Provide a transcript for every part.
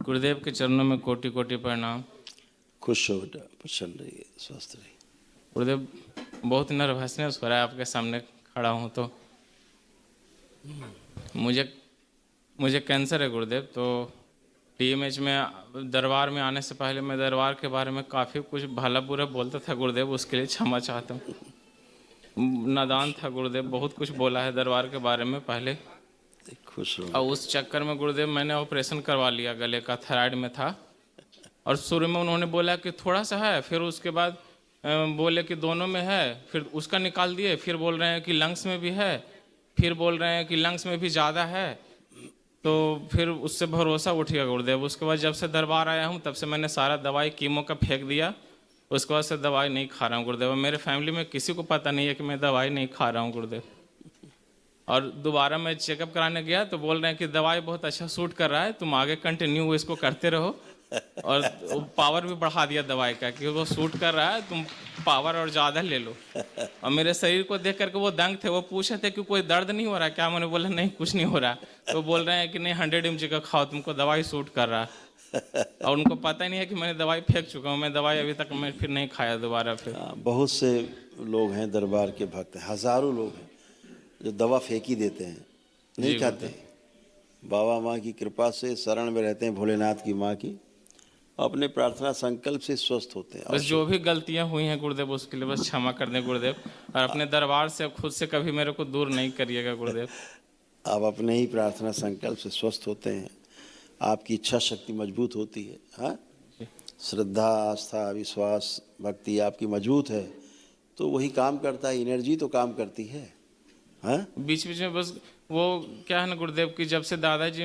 गुरुदेव के चरणों में कोटि कोटि प्रणाम। खुश हो बेटा, प्रसन्न रहिए, स्वस्थ रहिए। गुरुदेव बहुत नर्वसनेस हो रहा है आपके सामने खड़ा हूँ तो। मुझे कैंसर है गुरुदेव। तो टीएमएच में दरबार में आने से पहले मैं दरबार के बारे में काफ़ी कुछ भला बुरा बोलता था गुरुदेव, उसके लिए क्षमा चाहता हूँ। नादान था गुरुदेव, बहुत कुछ बोला है दरबार के बारे में पहले। खुश हो। और उस चक्कर में गुरुदेव मैंने ऑपरेशन करवा लिया गले का, थायराइड में था। और शुरू में उन्होंने बोला कि थोड़ा सा है, फिर उसके बाद बोले कि दोनों में है, फिर उसका निकाल दिए, फिर बोल रहे हैं कि लंग्स में भी है, फिर बोल रहे हैं कि लंग्स में भी ज़्यादा है। तो फिर उससे भरोसा उठ गया गुरुदेव। उसके बाद जब से दरबार आया हूँ तब से मैंने सारा दवाई कीमो का फेंक दिया। उसके बाद से दवाई नहीं खा रहा हूँ गुरुदेव। मेरे फैमिली में किसी को पता नहीं है कि मैं दवाई नहीं खा रहा हूँ गुरुदेव। और दोबारा मैं चेकअप कराने गया तो बोल रहे हैं कि दवाई बहुत अच्छा सूट कर रहा है, तुम आगे कंटिन्यू इसको करते रहो। और पावर भी बढ़ा दिया दवाई का कि वो सूट कर रहा है, तुम पावर और ज़्यादा ले लो। और मेरे शरीर को देख करके वो दंग थे, वो पूछे थे कि कोई दर्द नहीं हो रहा क्या? मैंने बोला नहीं, कुछ नहीं हो रहा। तो बोल रहे हैं कि नहीं 100 mg का खाओ, तुमको दवाई सूट कर रहा है। और उनको पता ही नहीं है कि मैंने दवाई फेंक चुका हूँ। मैं दवाई अभी तक मैं फिर नहीं खाया दोबारा फिर। बहुत से लोग हैं दरबार के भक्त, हजारों लोग हैं जो दवा फेंक ही देते हैं, नहीं खाते। बाबा माँ की कृपा से शरण में रहते हैं, भोलेनाथ की माँ की, अपने प्रार्थना संकल्प से स्वस्थ होते हैं। बस जो भी गलतियां हुई हैं गुरुदेव उसके लिए बस क्षमा कर दें गुरुदेव। और अपने दरबार से खुद से कभी मेरे को दूर नहीं करिएगा गुरुदेव। आप अपने ही प्रार्थना संकल्प से स्वस्थ होते हैं, आपकी इच्छा शक्ति मजबूत होती है। हाँ, श्रद्धा, आस्था, विश्वास, भक्ति आपकी मजबूत है तो वही काम करता है, एनर्जी तो काम करती है। हाँ, बीच बीच में बस वो क्या है ना गुरुदेव कि जब से दादाजी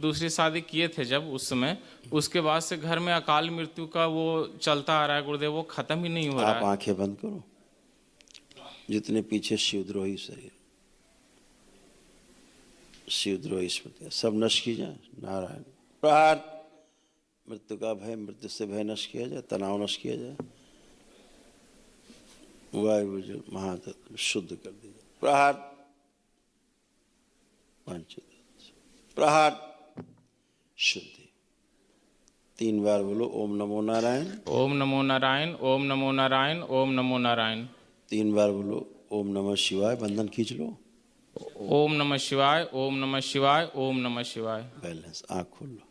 दूसरी शादी किए थे, जब उस समय उसके बाद से घर में अकाल मृत्यु का वो चलता आ रहा है गुरुदेव, वो खत्म ही नहीं हो रहा आप है। आंखें बंद करो। जितने पीछे शिवद्रोही शरीर, शिवद्रोही स्मृति सब नष्ट की जाए। नारायण प्रहार। मृत्यु का भय, मृत्यु से भय नष्ट किया जाए, तनाव नष्ट किया जाए, वायु महातत्व शुद्ध कर दीजिए। प्रहार, प्रहार, शुद्धि। 3 बार बोलो ओम नमो नारायण। ओम नमो नारायण, ओम नमो नारायण, ओम नमो नारायण। 3 बार बोलो ओम नमः शिवाय। बंधन खींच लो। ओम नमः शिवाय, ओम नमः शिवाय, ओम नमः शिवाय। बैलेंस। आँख खोल लो।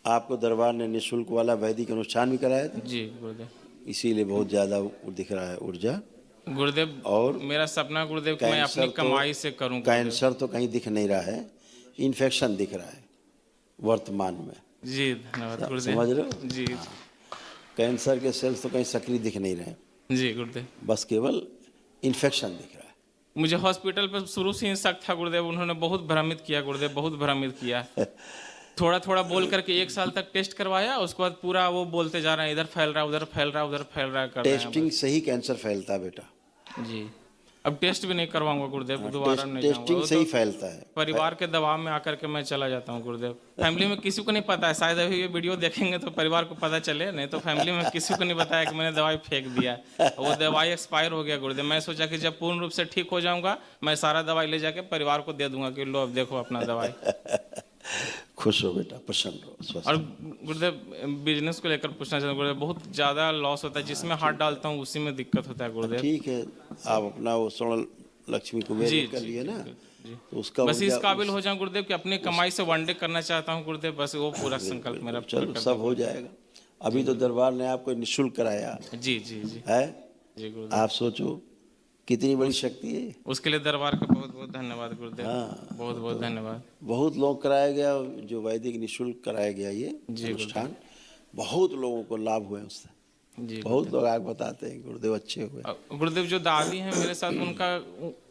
आपको दरबार ने निःशुल्क वाला वैदिक अनुष्ठान भी कराया था जी गुरुदेव, इसीलिए बहुत ज़्यादा दिख रहा है ऊर्जा गुरुदेव। और मेरा सपना गुरुदेव कि मैं अपनी कमाई से करूं। कैंसर तो कहीं दिख नहीं रहा है, इन्फेक्शन दिख रहा है वर्तमान में। जी धन्यवाद गुरुदेव। समझ रहे हो? जी हाँ। कैंसर के सेल्स तो कहीं सक्रिय दिख नहीं रहे, जी गुरुदेव, बस केवल इन्फेक्शन दिख रहा है। मुझे हॉस्पिटल पर शुरू से ही शक था गुरुदेव, उन्होंने बहुत भ्रमित किया गुरुदेव, बहुत भ्रमित किया। थोड़ा थोड़ा बोल करके 1 साल तक टेस्ट करवाया, उसके बाद पूरा वो बोलते जा रहे हैं इधर फैल रहा है, उधर फैल रहा है, उधर फैल रहा है कर रहे हैं। टेस्टिंग से ही कैंसर फैलता है बेटा। जी, अब टेस्ट भी नहीं करवाऊंगा गुरुदेव, दोबारा नहीं टेस्टिंग जाऊंगा। से ही फैलता है। परिवार के दबाव में आकर के मैं चला जाता हूँ गुरुदेव। फैमिली में किसी को नहीं पता है, शायद अभी ये वीडियो देखेंगे तो परिवार को पता चले, नहीं तो फैमिली में किसी को नहीं बताया कि मैंने दवाई फेंक दिया। वो दवाई एक्सपायर हो गया गुरुदेव। मैं सोचा कि जब पूर्ण रूप से ठीक हो जाऊंगा मैं सारा दवाई ले जाके परिवार को दे दूंगा कि लो अब देखो अपना दवाई। खुश हो बेटा, प्रसन्न हो, स्वस्थ। और गुरुदेव बिजनेस को लेकर पूछना चाहता हूँ गुरुदेव, बहुत ज़्यादा लॉस होता है, जिसमें हाथ डालता हूँ उसी में दिक्कत होता है गुरुदेव। ठीक है, आप अपना वो स्वर्ण लक्ष्मी कुबेर कर लिए ना, तो उसका बस इस काबिल हो जाऊं गुरुदेव कि अपनी कमाई से वनडे करना चाहता हूँ गुरुदेव, बस वो पूरा संकल्प मेरा। चलो सब हो जाएगा। अभी तो दरबार ने आपको निःशुल्क कराया जी जी जी है। जी गुरुदेव, आप सोचो कितनी बड़ी शक्ति है। उसके लिए दरबार का बहुत बहुत धन्यवाद गुरुदेव। हाँ, बहुत बहुत धन्यवाद। बहुत लोग कराया गया, जो वैदिक निःशुल्क कराया गया ये अनुष्ठान, बहुत लोगों को लाभ हुए उससे। जी बहुत लोग आगे बताते हैं गुरुदेव अच्छे हुए। गुरुदेव जो दादी हैं मेरे साथ,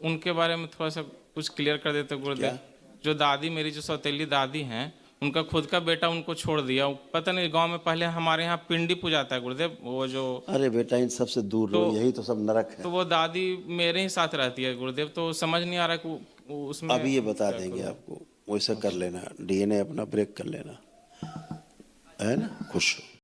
उनके बारे में थोड़ा सा कुछ क्लियर कर देते गुरुदेव। जो दादी, मेरी जो सौतेली दादी हैं, उनका खुद का बेटा उनको छोड़ दिया। पता नहीं, गांव में पहले हमारे यहाँ पिंडी पूजाता है गुरुदेव, वो जो। अरे बेटा इन सबसे दूर रहो, यही तो सब नरक है। तो वो दादी मेरे ही साथ रहती है गुरुदेव, तो समझ नहीं आ रहा कि उसमें। अभी ये बता देंगे आपको, वैसा कर लेना, डीएनए अपना ब्रेक कर लेना, है ना। खुश हो।